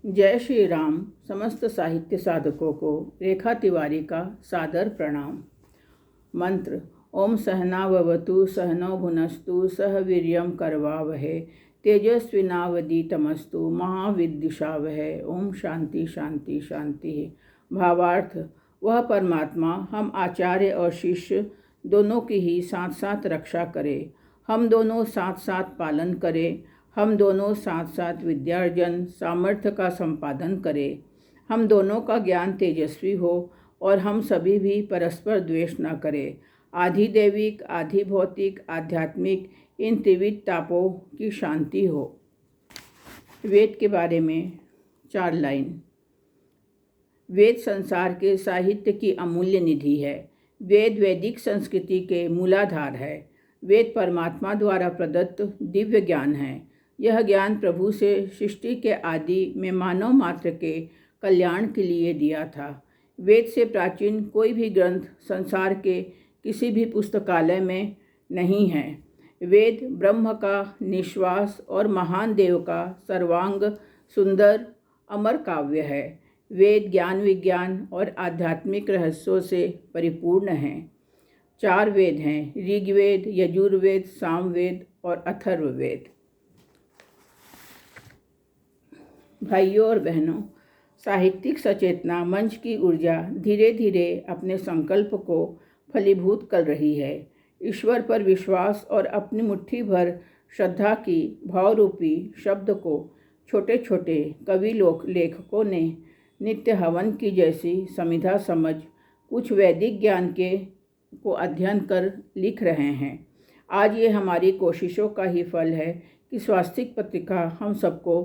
जय श्री राम। समस्त साहित्य साधकों को रेखा तिवारी का सादर प्रणाम। मंत्र। ओम सहनाववतु सहनौ भुनस्तु सह वीर्यं करवावहै तेजस्विनावधीतमस्तु महाविद्विषावहै। ओम शांति शांति शांति। भावार्थ। वह परमात्मा हम आचार्य और शिष्य दोनों की ही साथ साथ रक्षा करे, हम दोनों साथ साथ पालन करें, हम दोनों साथ साथ विद्यार्जन सामर्थ्य का संपादन करें, हम दोनों का ज्ञान तेजस्वी हो और हम सभी भी परस्पर द्वेष न करें। आधि दैविक आधि भौतिक आध्यात्मिक इन त्रिविध तापों की शांति हो। वेद के बारे में 4 लाइन। वेद संसार के साहित्य की अमूल्य निधि है। वेद वैदिक संस्कृति के मूलाधार है। वेद परमात्मा द्वारा प्रदत्त दिव्य ज्ञान है। यह ज्ञान प्रभु से सृष्टि के आदि में मानव मात्र के कल्याण के लिए दिया था। वेद से प्राचीन कोई भी ग्रंथ संसार के किसी भी पुस्तकालय में नहीं है। वेद ब्रह्म का निश्वास और महान देव का सर्वांग सुंदर अमर काव्य है। वेद ज्ञान विज्ञान और आध्यात्मिक रहस्यों से परिपूर्ण हैं। 4 वेद हैं, ऋग्वेद, यजुर्वेद, सामवेद और अथर्ववेद। भाइयों और बहनों, साहित्यिक सचेतना मंच की ऊर्जा धीरे धीरे अपने संकल्प को फलीभूत कर रही है। ईश्वर पर विश्वास और अपनी मुट्ठी भर श्रद्धा की भावरूपी शब्द को छोटे छोटे कवि लेखकों ने नित्य हवन की जैसी समिधा समझ कुछ वैदिक ज्ञान को अध्ययन कर लिख रहे हैं। आज ये हमारी कोशिशों का ही फल है कि स्वास्तिक पत्रिका हम सबको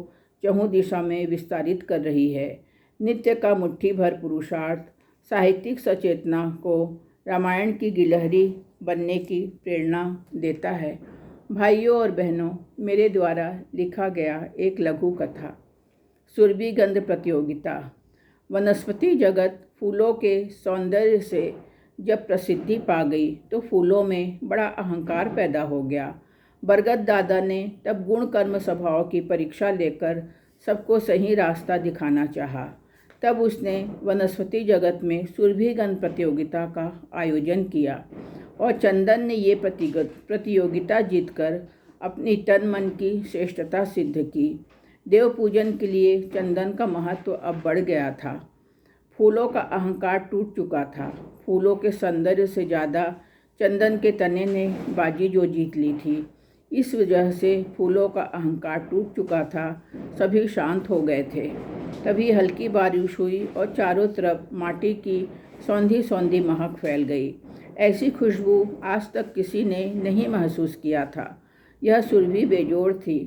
चहुँ दिशा में विस्तारित कर रही है। नित्य का मुट्ठी भर पुरुषार्थ साहित्यिक सचेतना को रामायण की गिलहरी बनने की प्रेरणा देता है। भाइयों और बहनों, मेरे द्वारा लिखा गया एक लघु कथा। सुरभि गंध प्रतियोगिता। वनस्पति जगत फूलों के सौंदर्य से जब प्रसिद्धि पा गई तो फूलों में बड़ा अहंकार पैदा हो गया। बरगद दादा ने तब गुण कर्म स्वभाव की परीक्षा लेकर सबको सही रास्ता दिखाना चाहा। तब उसने वनस्पति जगत में सुरभिगंध प्रतियोगिता का आयोजन किया और चंदन ने ये प्रतियोगिता जीतकर अपनी तन मन की श्रेष्ठता सिद्ध की। देव पूजन के लिए चंदन का महत्व अब बढ़ गया था। फूलों का अहंकार टूट चुका था। फूलों के सौंदर्य से ज़्यादा चंदन के तने ने बाजी जो जीत ली थी। इस वजह से फूलों का अहंकार टूट चुका था। सभी शांत हो गए थे। तभी हल्की बारिश हुई और चारों तरफ माटी की सौंधी सौंधी महक फैल गई। ऐसी खुशबू आज तक किसी ने नहीं महसूस किया था। यह सुरभि बेजोड़ थी।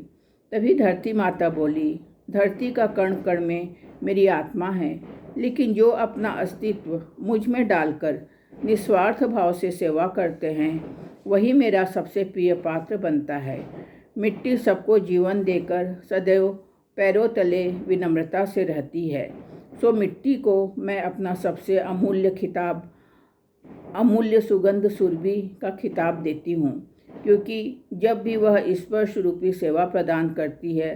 तभी धरती माता बोली, धरती का कण कण में मेरी आत्मा है, लेकिन जो अपना अस्तित्व मुझ में डालकर निस्वार्थ भाव से सेवा करते हैं वही मेरा सबसे प्रिय पात्र बनता है। मिट्टी सबको जीवन देकर सदैव पैरों तले विनम्रता से रहती है। सो मिट्टी को मैं अपना सबसे अमूल्य सुगंध सुरभि का खिताब देती हूँ, क्योंकि जब भी वह स्पर्श रूपी सेवा प्रदान करती है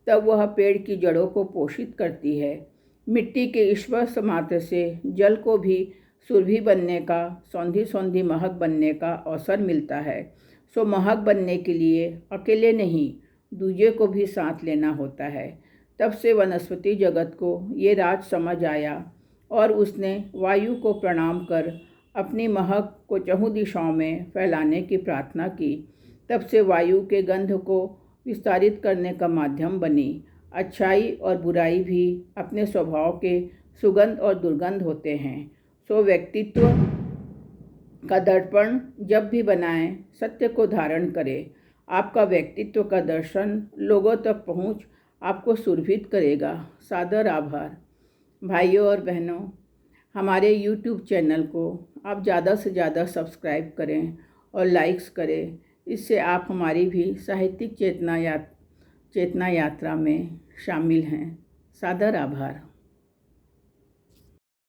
तब वह पेड़ की जड़ों को पोषित करती है। मिट्टी के स्पर्श मात्र से जल को भी सुरभि बनने का, सौंधी सौंधी महक बनने का अवसर मिलता है। सो महक बनने के लिए अकेले नहीं, दूजे को भी साथ लेना होता है। तब से वनस्पति जगत को ये राज समझ आया और उसने वायु को प्रणाम कर अपनी महक को चहुँ दिशाओं में फैलाने की प्रार्थना की। तब से वायु के गंध को विस्तारित करने का माध्यम बनी। अच्छाई और बुराई भी अपने स्वभाव के सुगंध और दुर्गंध होते हैं। सो व्यक्तित्व का दर्पण जब भी बनाएं, सत्य को धारण करें। आपका व्यक्तित्व का दर्शन लोगों तक पहुंच आपको सुरभित करेगा। सादर आभार। भाइयों और बहनों, हमारे YouTube चैनल को आप ज़्यादा से ज़्यादा सब्सक्राइब करें और लाइक्स करें। इससे आप हमारी भी साहित्यिक चेतना यात्रा में शामिल हैं। सादर आभार।